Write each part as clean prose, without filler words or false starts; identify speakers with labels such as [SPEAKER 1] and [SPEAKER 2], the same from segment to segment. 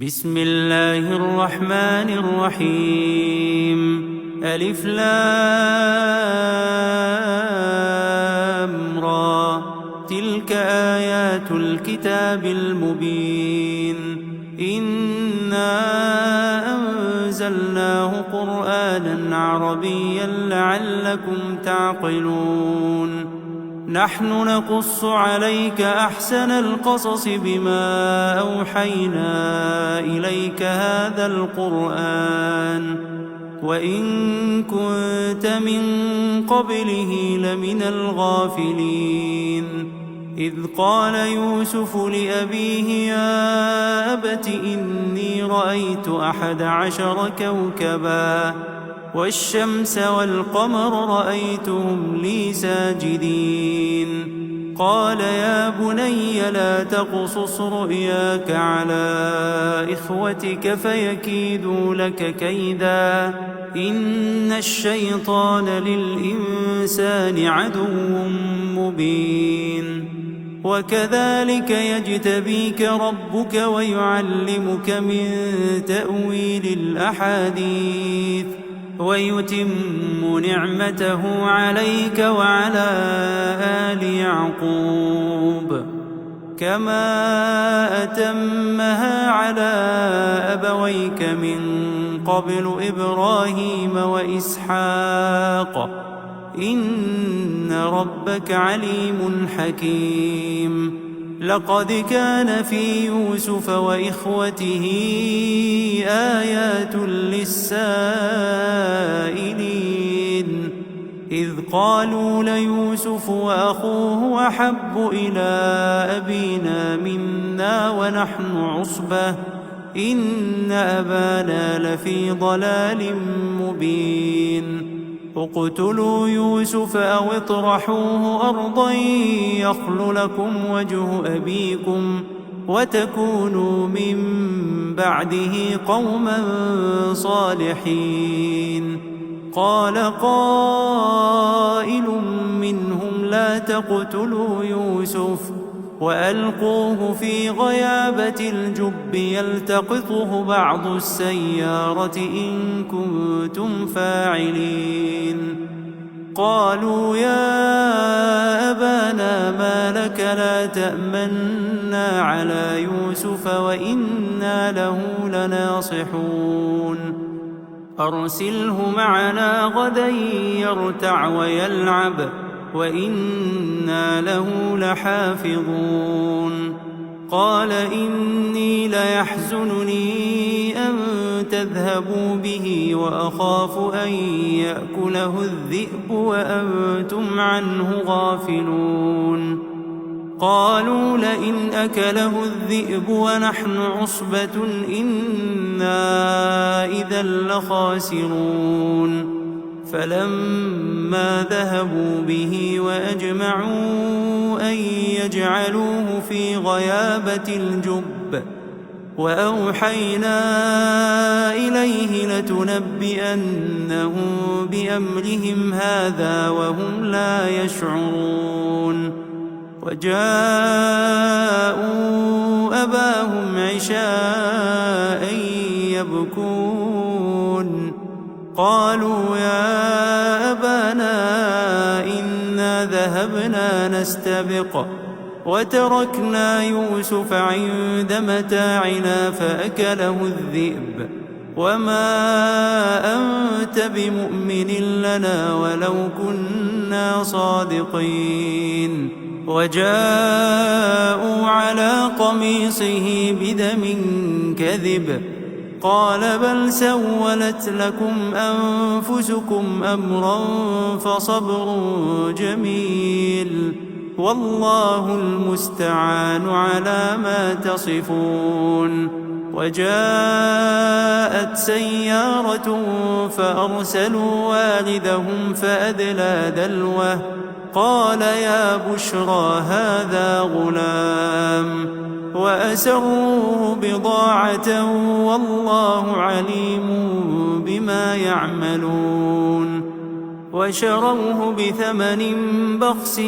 [SPEAKER 1] بسم الله الرحمن الرحيم. ألف لام را، تلك آيات الكتاب المبين. إنا أنزلناه قرآنا عربيا لعلكم تعقلون. نحن نقص عليك أحسن القصص بما أوحينا إليك هذا القرآن وإن كنت من قبله لمن الغافلين. إذ قال يوسف لأبيه يا أبت إني رأيت 11 كوكبا والشمس والقمر رأيتهم لي ساجدين. قال يا بني لا تقصص رؤياك على إخوتك فيكيدوا لك كيدا إن الشيطان للإنسان عدو مبين. وكذلك يجتبيك ربك ويعلمك من تأويل الأحاديث ويتم نعمته عليك وعلى آل يعقوب كما أتمها على أبويك من قبل إبراهيم وإسحاق إن ربك عليم حكيم. لقد كان في يوسف وإخوته آيات للسائلين إذ قالوا ليوسف وأخوه أحب إلى أبينا منا ونحن عصبة إن أبانا لفي ضلال مبين. اقتلوا يوسف أو اطرحوه أرضا يخل لكم وجه أبيكم وتكونوا من بعده قوما صالحين. قال قائل منهم لا تقتلوا يوسف وألقوه في غيابة الجب يلتقطه بعض السيارة إن كنتم فاعلين. قالوا يا أبانا ما لك لا تأمنا على يوسف وإنا له لناصحون. أرسله معنا غدا يرتع ويلعب وإنا له لحافظون. قال إني ليحزنني أن تذهبوا به وأخاف أن يأكله الذئب وأنتم عنه غافلون. قالوا لئن أكله الذئب ونحن عصبة إنا إذا لخاسرون. فلما ذهبوا به وأجمعوا أن يجعلوه في غيابة الجب وأوحينا إليه لتنبئنهم بأمرهم هذا وهم لا يشعرون. وجاءوا أباهم عشاء يبكون. قالوا يا أبانا إنا ذهبنا نستبق وتركنا يوسف عند متاعنا فأكله الذئب وما أنت بمؤمن لنا ولو كنا صادقين. وجاءوا على قميصه بدم كذب قال بل سولت لكم أنفسكم أمرا فصبر جميل والله المستعان على ما تصفون. وجاءت سيارة فأرسلوا والدهم فأدلى دلوه قال يا بشرى هذا غلام وأسروه بضاعة والله عليم بما يعملون. وشروه بثمن بخس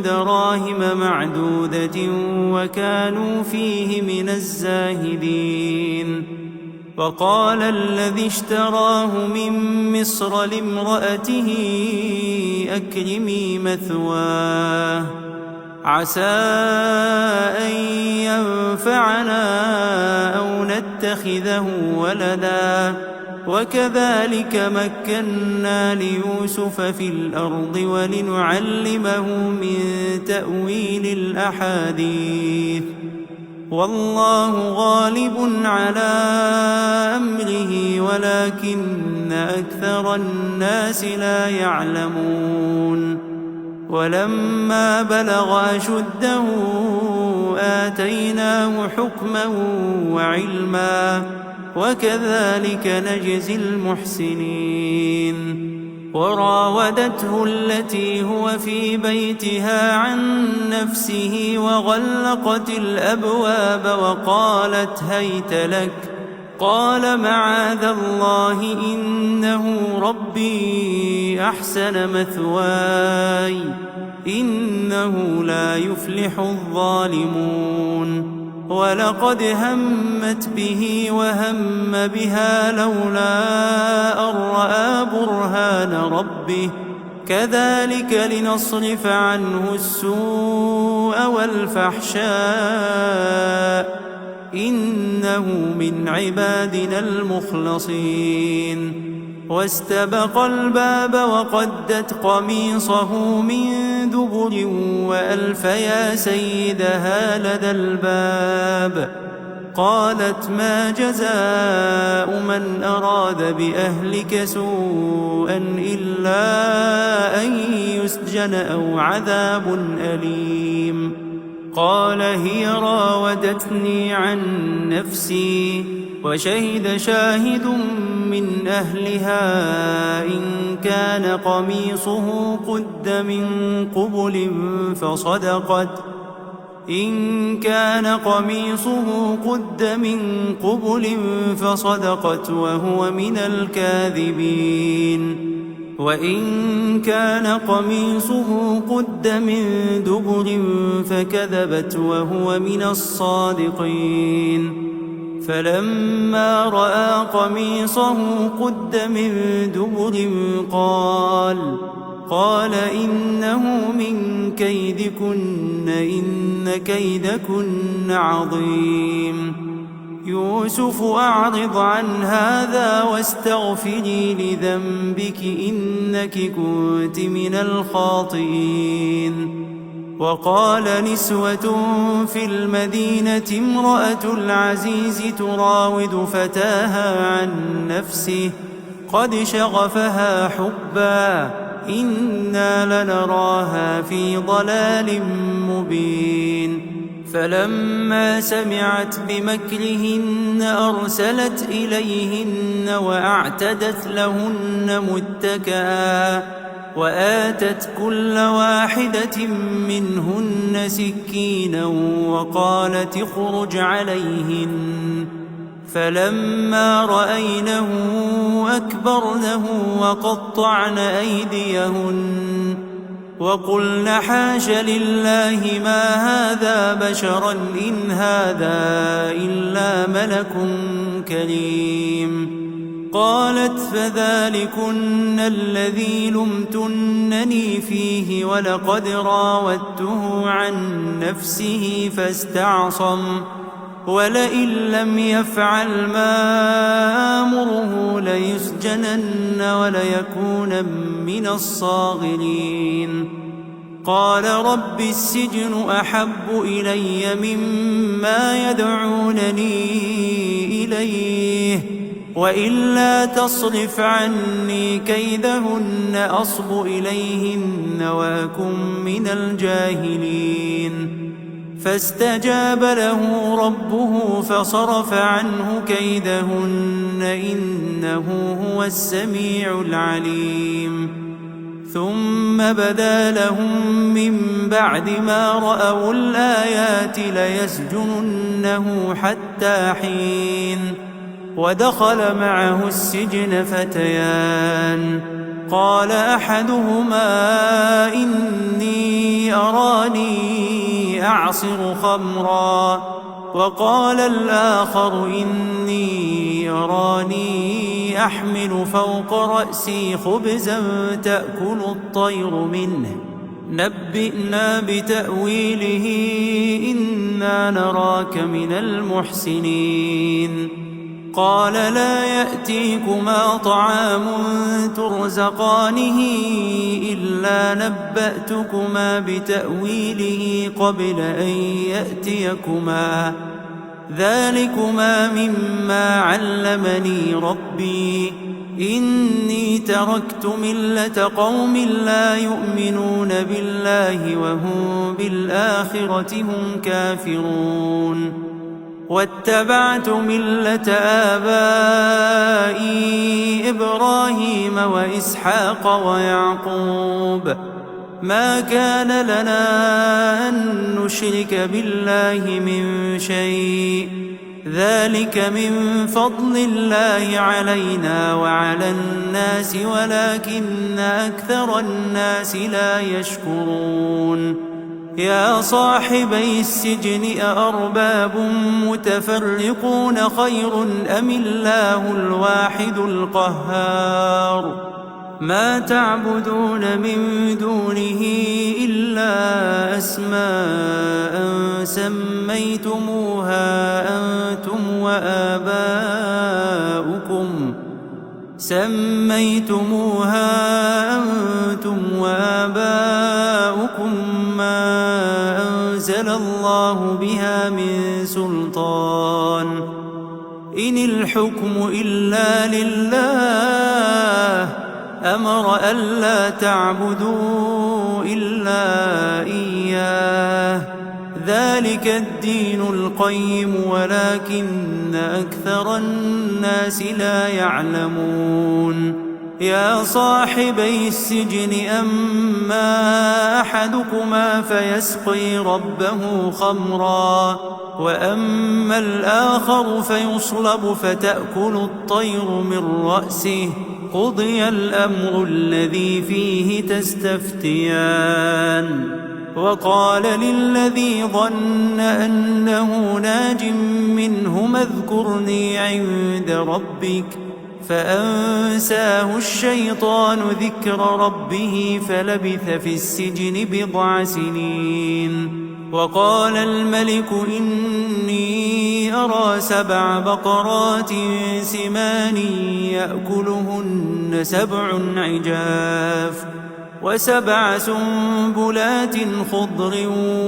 [SPEAKER 1] دراهم معدودة وكانوا فيه من الزاهدين. وقال الذي اشتراه من مصر لامرأته أكرمي مثواه عسى أن ينفعنا أو نتخذه ولدا وكذلك مكنا ليوسف في الأرض ولنعلمه من تأويل الأحاديث والله غالب على أمره ولكن أكثر الناس لا يعلمون. ولما بلغ أشده آتيناه حكما وعلما وكذلك نجزي المحسنين. وراودته التي هو في بيتها عن نفسه وغلقت الأبواب وقالت هيت لك قال معاذ الله إنه ربي أحسن مثواي إنه لا يفلح الظالمون. ولقد همت به وهم بها لولا أن رأى برهان ربه كذلك لنصرف عنه السوء والفحشاء إنه من عبادنا المخلصين. واستبق الباب وقدت قميصه من دبر وألف يا سيدها لدى الباب قالت ما جزاء من أراد بأهلك سوءا إلا أن يسجن أو عذاب أليم. قال هي راودتني عن نفسي وشهد شاهد من أهلها إن كان قميصه قد من قبل فصدقت وهو من الكاذبين وإن كان قميصه قد من دبر فكذبت وهو من الصادقين. فلما رأى قميصه قد من دبر قال إنه من كيدكن إن كيدكن عظيم. يوسف أعرض عن هذا واستغفري لذنبك إنك كنت من الخاطئين. وقال نسوة في المدينة امرأة العزيز تراود فتاها عن نفسه قد شغفها حبا إنا لنراها في ضلال مبين. فلما سمعت بمكرهن أرسلت إليهن وأعتدت لهن متكئا وآتت كل واحدة منهن سكينا وقالت اخرج عليهن. فلما رأينه أكبرنه وقطعن أيديهن وقلن حاش لله ما هذا بشرا إن هذا إلا ملك كريم. قالت فذلكن الذي لمتنني فيه ولقد راودته عن نفسه فاستعصم ولئن لم يفعل ما آمره ليسجنن وليكون من الصاغرين. قال رب السجن أحب إلي مما يدعونني إليه وإلا تصرف عني كيدهن أصب إليهن وأكن من الجاهلين. فاستجاب له ربه فصرف عنه كيدهن إنه هو السميع العليم. ثم بدا لهم من بعد ما رأوا الآيات ليسجننه حتى حين. ودخل معه السجن فتيان قال أحدهما إني أراني أعصر خمرا وقال الآخر إني أراني أحمل فوق رأسي خبزا تأكل الطير منه نبئنا بتأويله إنا نراك من المحسنين قال لا يأتيكما طعام ترزقانه إلا نبأتكما بتأويله قبل أن يأتيكما ذلكما مما علمني ربي إني تركت ملة قوم لا يؤمنون بالله وهم بالآخرة هم كافرون واتبعت ملة آبائي إبراهيم وإسحاق ويعقوب ما كان لنا أن نشرك بالله من شيء ذلك من فضل الله علينا وعلى الناس ولكن أكثر الناس لا يشكرون يا صاحبي السجن أأرباب متفرقون خير أم الله الواحد القهار ما تعبدون من دونه إلا أسماء سميتموها أنتم وآباؤكم ما أنزل الله بها من سلطان إن الحكم إلا لله أمر ألا تعبدوا إلا إياه ذلك الدين القيم ولكن أكثر الناس لا يعلمون يا صاحبي السجن أما أحدكما فيسقي ربه خمرا وأما الآخر فيصلب فتأكل الطير من رأسه قضي الأمر الذي فيه تستفتيان وقال للذي ظن أنه ناج منهما اذكرني عند ربك فأنساه الشيطان ذكر ربه فلبث في السجن بضع سنين وقال الملك إني أرى 7 بقرات سمان يأكلهن 7 عجاف و7 سنبلات خضر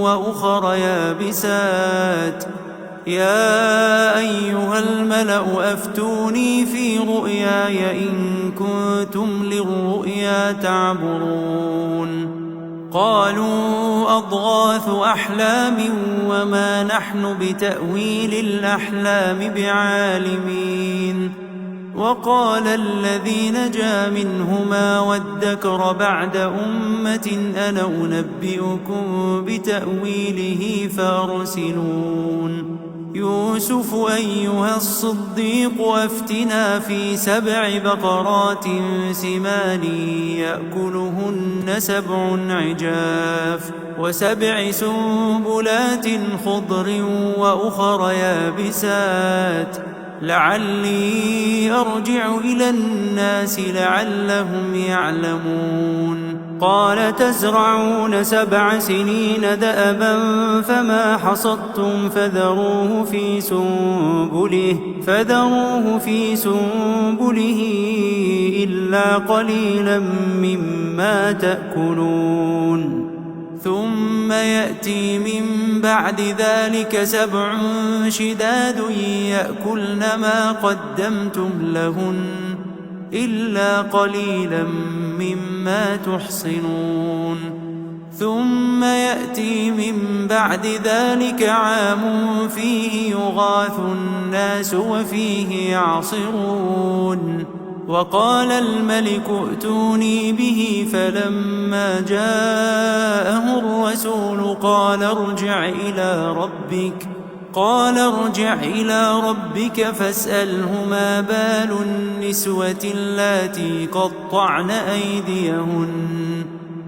[SPEAKER 1] وأخر يابسات يا أيها الملأ أفتوني في رؤياي إن كنتم للرؤيا تعبرون قالوا أضغاث أحلام وما نحن بتأويل الأحلام بعالمين وقال الذي نجا منهما وادكر بعد أمة أنا أنبئكم بتأويله فأرسلون يوسف أيها الصديق أفتنا في 7 بقرات سمان يأكلهن 7 عجاف و7 سنبلات خضر وأخر يابسات لعلي أرجع إلى الناس لعلهم يعلمون قال تزرعون 7 سنين دأبا فما حصدتم فذروه في سنبله إلا قليلا مما تأكلون ثم يأتي من بعد ذلك 7 شداد يأكلن ما قدمتم لهن إلا قليلا مما تحصنون ثم يأتي من بعد ذلك عام فيه يغاث الناس وفيه يعصرون وقال الملك ائتوني به فلما جاءه الرسول قال ارجع إلى ربك قال ارجع إلى ربك فاسأله ما بال النسوة اللاتي قطعن أيديهن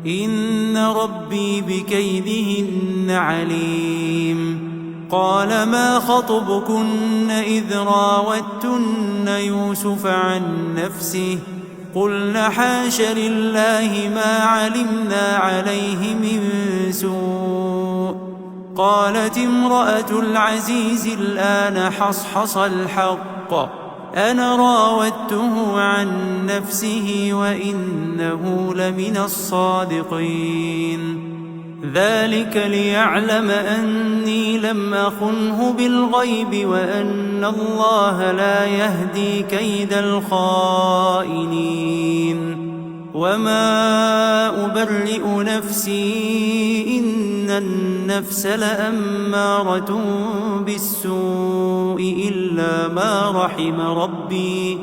[SPEAKER 1] إن ربي بكيدهن عليم. قال ما خطبكن إذ راوتن يوسف عن نفسه قلن حاش لله ما علمنا عليه من سوء. قالت امرأة العزيز الآن حصحص الحق أنا راودته عن نفسه وإنه لمن الصادقين. ذلك ليعلم أني لم أخنه بالغيب وأن الله لا يهدي كيد الخائنين. وما أبرئ نفسي إن النفس لأمارة بالسوء إلا ما رحم ربي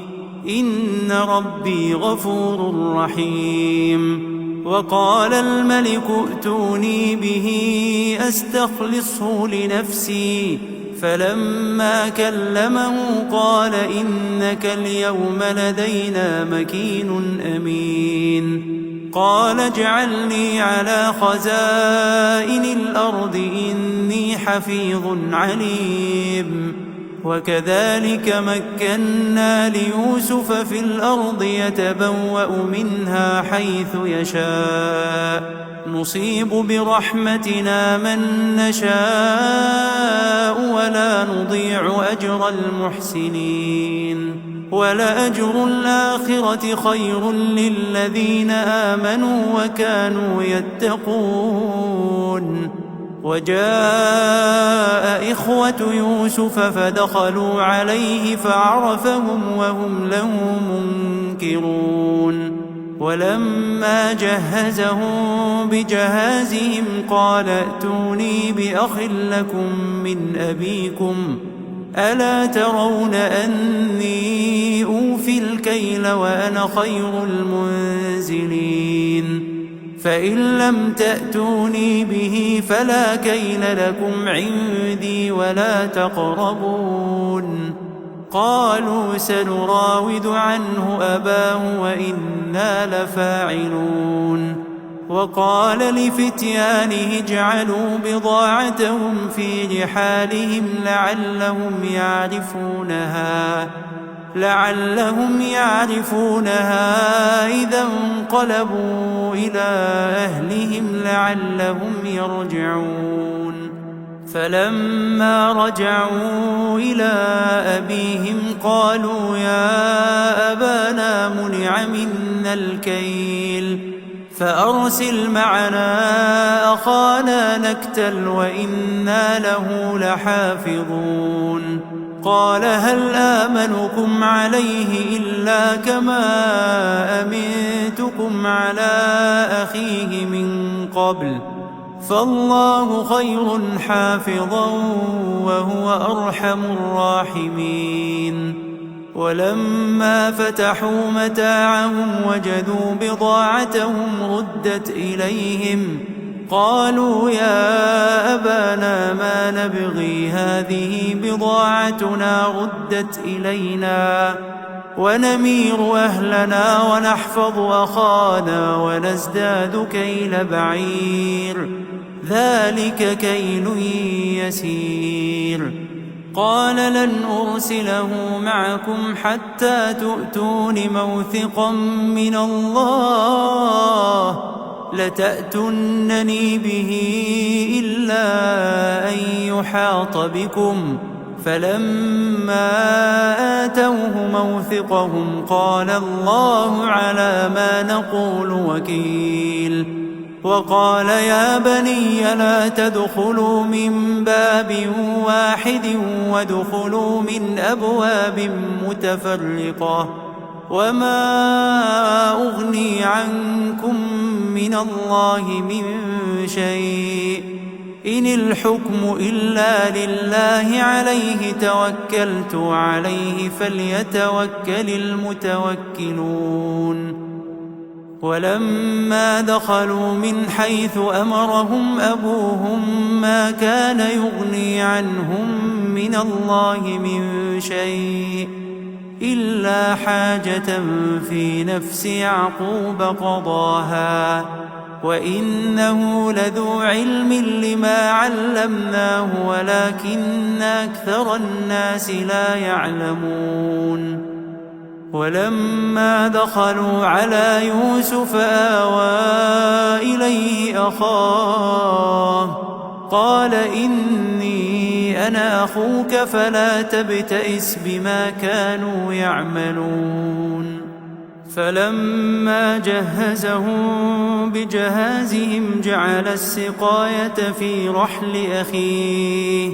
[SPEAKER 1] إن ربي غفور رحيم. وقال الملك ائتوني به أستخلصه لنفسي فلما كلمه قال إنك اليوم لدينا مكين أمين. قال اجعلني على خزائن الأرض إني حفيظ عليم. وكذلك مكنا ليوسف في الأرض يتبوأ منها حيث يشاء نصيب برحمتنا من نشاء ولا نضيع أجر المحسنين. ولأجر الآخرة خير للذين آمنوا وكانوا يتقون. وجاء إخوة يوسف فدخلوا عليه فعرفهم وهم له منكرون. ولما جهزهم بجهازهم قال ائتوني بأخ لكم من أبيكم ألا ترون أني أوفي الكيل وأنا خير المنزلين. فإن لم تأتوني به فلا كيل لكم عندي ولا تقربون. قالوا سنراود عنه أباه وإنا لفاعلون. وقال لفتيانه اجعلوا بضاعتهم في رحالهم لعلهم يعرفونها إذا انقلبوا إلى أهلهم لعلهم يرجعون. فلما رجعوا إلى أبيهم قالوا يا أبانا منع منا الكيل فأرسل معنا أخانا نكتل وإنا له لحافظون. قال هل آمنكم عليه إلا كما أمنتكم على أخيه من قبل فالله خير حافظا وهو أرحم الراحمين. ولما فتحوا متاعهم وجدوا بضاعتهم ردت إليهم قالوا يا أبانا ما نبغي هذه بضاعتنا ردت إلينا ونمير أهلنا ونحفظ أخانا ونزداد كيل بعير ذلك كيل يسير. قال لن أرسله معكم حتى تؤتون موثقا من الله لتأتونني به إلا أن يحاط بكم. فلما آتوه موثقهم قال الله على ما نقول وكيل. وقال يا بني لا تدخلوا من باب واحد وادخلوا من أبواب متفرقة وما أغني عنكم من الله من شيء إن الحكم إلا لله عليه توكلت عليه فليتوكل المتوكلون. ولما دخلوا من حيث أمرهم أبوهم ما كان يغني عنهم من الله من شيء إلا حاجة في نفس يعقوب قضاها وإنه لذو علم لما علمناه ولكن أكثر الناس لا يعلمون. ولما دخلوا على يوسف آوى إليه أخاه قال إني أنا أخوك فلا تبتئس بما كانوا يعملون. فلما جهزهم بجهازهم جعل السقاية في رحل أخيه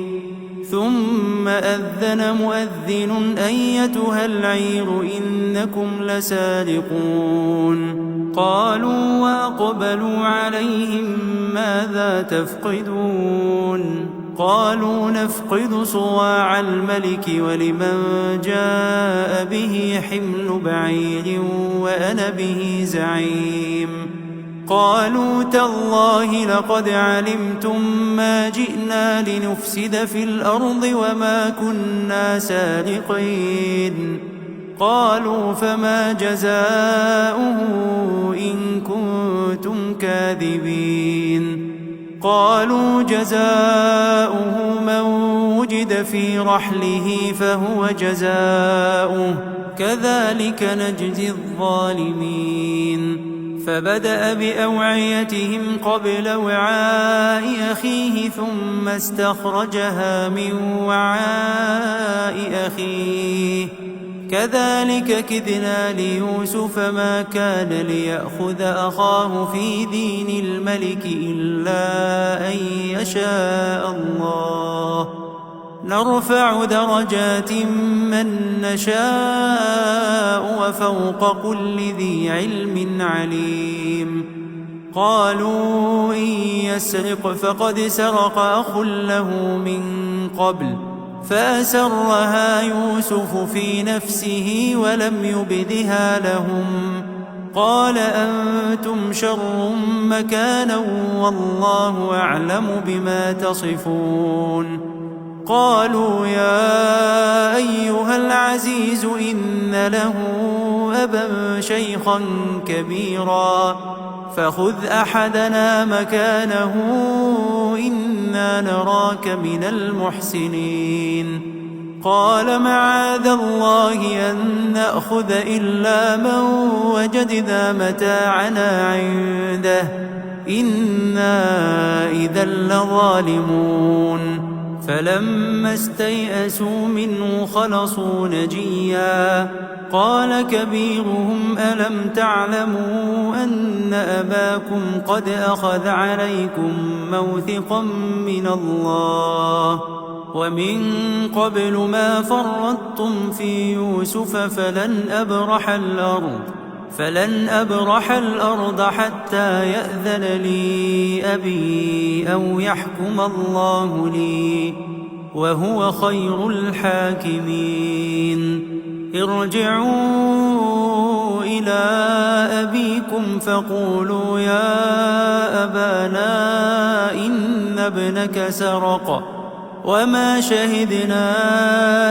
[SPEAKER 1] ثم أذن مؤذن أيتها العير إنكم لسارقون. قالوا وأقبلوا عليهم ماذا تفقدون؟ قالوا نفقد صواع الملك ولمن جاء به حمل بعير وأنا به زعيم. قالوا تالله لقد علمتم ما جئنا لنفسد في الأرض وما كنا سارقين. قالوا فما جزاؤه إن كنتم كاذبين؟ قالوا جزاؤه من وجد في رحله فهو جزاؤه كذلك نجزي الظالمين. فبدأ بأوعيتهم قبل وعاء أخيه ثم استخرجها من وعاء أخيه كذلك كدنا ليوسف ما كان ليأخذ أخاه في دين الملك إلا أن يشاء الله نرفع درجات من نشاء وفوق كل ذي علم عليم. قالوا إن يسرق فقد سرق أخ له من قبل فأسرها يوسف في نفسه ولم يبدها لهم. قال أنتم شر مكانا والله أعلم بما تصفون. قالوا يا أيها العزيز إن له أبا شيخا كبيرا فخذ أحدنا مكانه إنا نراك من المحسنين. قال معاذ الله أن نأخذ إلا من وجدنا متاعنا عنده إنا إذا لظالمون. فلما استيئسوا منه خلصوا نجيا. قال كبيرهم ألم تعلموا أن أباكم قد أخذ عليكم موثقا من الله ومن قبل ما فرطتم في يوسف فلن أبرح الأرض حتى يأذن لي أبي أو يحكم الله لي وهو خير الحاكمين. ارجعوا إلى أبيكم فقولوا يا أبانا إن ابنك سرق وما شهدنا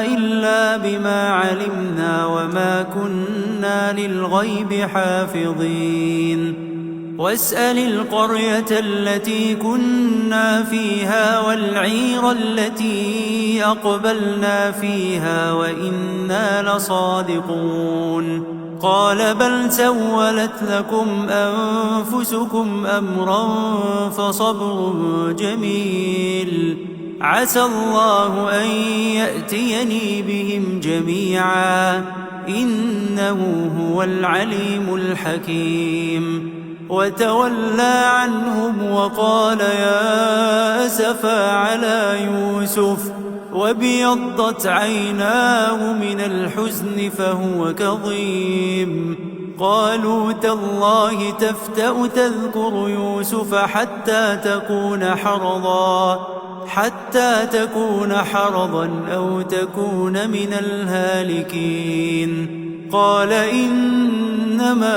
[SPEAKER 1] إلا بما علمنا وما كنا للغيب حافظين. واسأل القرية التي كنا فيها والعير التي أقبلنا فيها وإنا لصادقون. قال بل سولت لكم أنفسكم أمرا فصبر جميل عسى الله أن يأتيني بهم جميعا إنه هو العليم الحكيم. وتولى عنهم وقال يا أسفا على يوسف وابيضت عيناه من الحزن فهو كظيم. قالوا تالله تفتأ تذكر يوسف حتى تكون حرضا أو تكون من الهالكين. قال إنما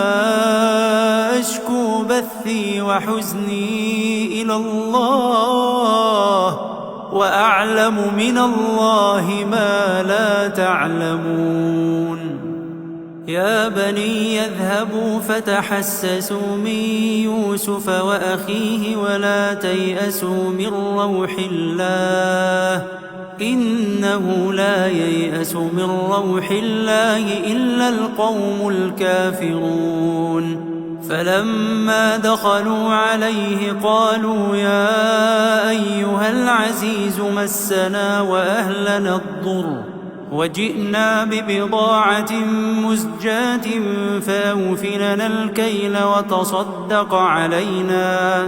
[SPEAKER 1] أشكو بثي وحزني إلى الله وأعلم من الله ما لا تعلمون يا بني اذهبوا فتحسسوا من يوسف وأخيه ولا تيأسوا من روح الله إنه لا ييأس من روح الله إلا القوم الكافرون فلما دخلوا عليه قالوا يا أيها العزيز مسنا وأهلنا الضر وجئنا ببضاعة مزجاة فأوف لنا الكيل وتصدق علينا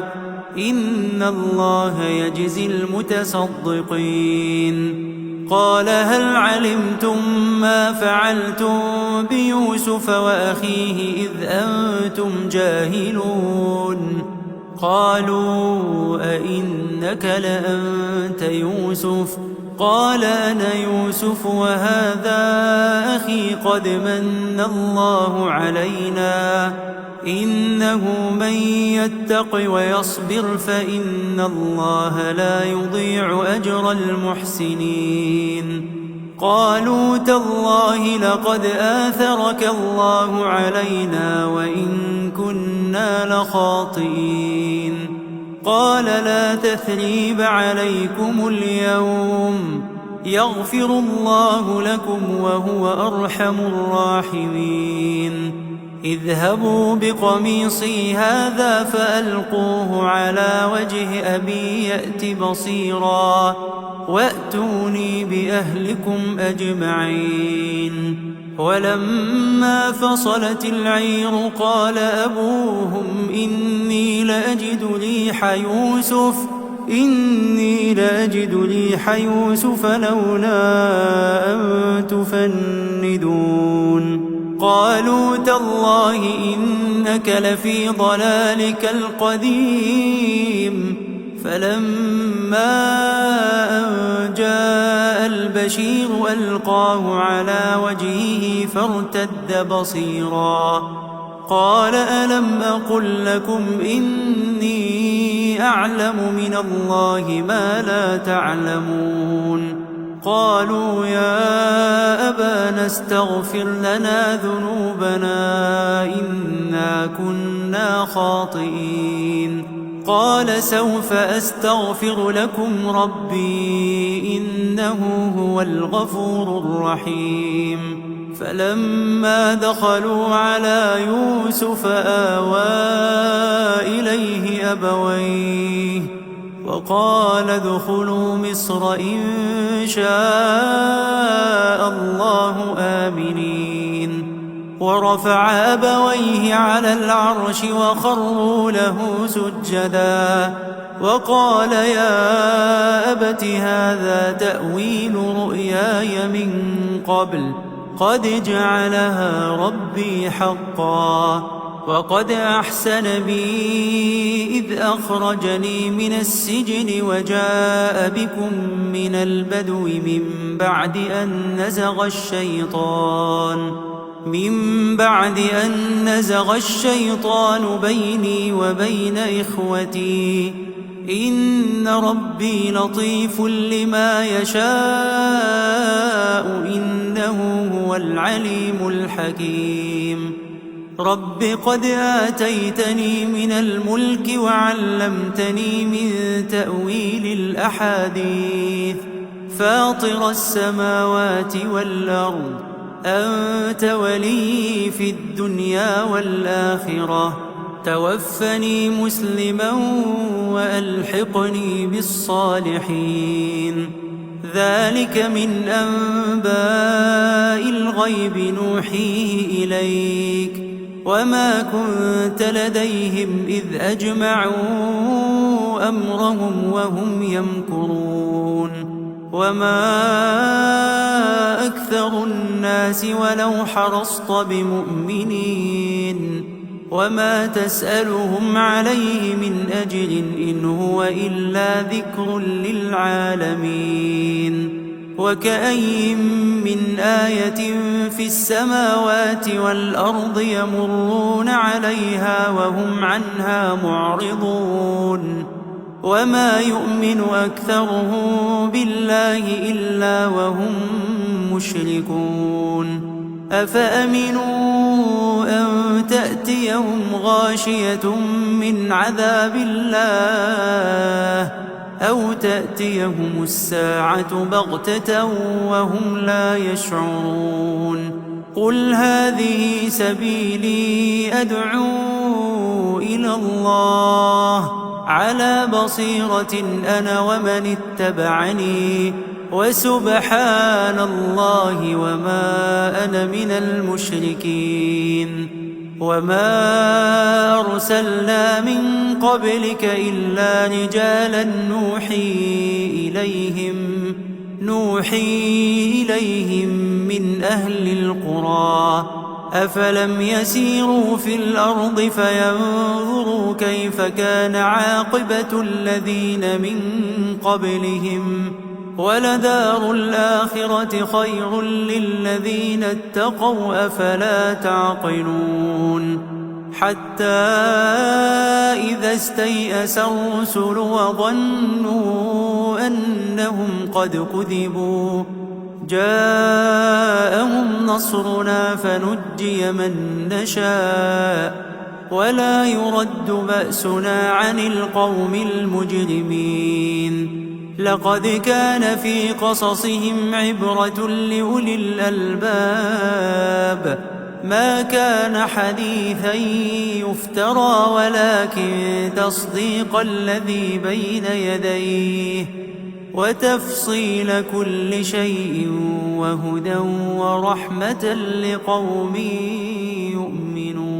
[SPEAKER 1] إن الله يجزي المتصدقين قال هل علمتم ما فعلتم بيوسف وأخيه إذ أنتم جاهلون قالوا أئنك لأنت يوسف قال أنا يوسف وهذا أخي قد من الله علينا إنه من يتق ويصبر فإن الله لا يضيع أجر المحسنين قالوا تالله لقد آثرك الله علينا وإن كنا لخاطئين قال لا تثريب عليكم اليوم يغفر الله لكم وهو أرحم الراحمين اذهبوا بقميصي هذا فألقوه على وجه أبي يأت بصيرا وأتوني بأهلكم أجمعين ولما فصلت العير قال أبوهم إني لأجد ريح يوسف لولا أن تفندون قالوا تالله إنك لفي ضلالك القديم فلما أن جاء البشير ألقاه على وجهه فارتد بصيرا قال ألم أقل لكم إني أعلم من الله ما لا تعلمون قالوا يا أبانا استغفر لنا ذنوبنا إنا كنا خاطئين قال سوف أستغفر لكم ربي إنه هو الغفور الرحيم فلما دخلوا على يوسف آوى إليه أبويه وقال ادخلوا مصر إن شاء الله آمنين ورفع أبويه على العرش وخروا له سجدا وقال يا أبت هذا تأويل رؤياي من قبل قد جعلها ربي حقا وقد أحسن بي إذ أخرجني من السجن وجاء بكم من البدو من بعد أن نزغ الشيطان بيني وبين إخوتي إن ربي لطيف لما يشاء إنه هو العليم الحكيم رب قد آتيتني من الملك وعلمتني من تأويل الأحاديث فاطر السماوات والأرض أنت ولي في الدنيا والآخرة توفني مسلما وألحقني بالصالحين ذلك من أنباء الغيب نوحيه إليك وما كنت لديهم إذ أجمعوا أمرهم وهم يمكرون وما أكثر الناس ولو حرصت بمؤمنين وما تسألهم عليه من أجر إن هو إلا ذكر للعالمين وكأي من آية في السماوات والأرض يمرون عليها وهم عنها معرضون وما يؤمن أكثرهم بالله إلا وهم مشركون أفأمنوا أن تأتيهم غاشية من عذاب الله أو تأتيهم الساعة بغتة وهم لا يشعرون قل هذه سبيلي أدعو إلى الله على بصيرة أنا ومن اتبعني وسبحان الله وما أنا من المشركين وما أرسلنا من قبلك إلا رجالا نوحي إليهم من أهل القرى أفلم يسيروا في الأرض فينظروا كيف كان عاقبة الذين من قبلهم ولدار الآخرة خير للذين اتقوا أفلا تعقلون حتى إذا استيأس الرسل وظنوا أنهم قد كذبوا جاءهم نصرنا فنجي من نشاء ولا يرد بأسنا عن القوم المجرمين لقد كان في قصصهم عبرة لأولي الألباب ما كان حديثا يفترى ولكن تصديق الذي بين يديه وتفصيل كل شيء وهدى ورحمة لقوم يؤمنون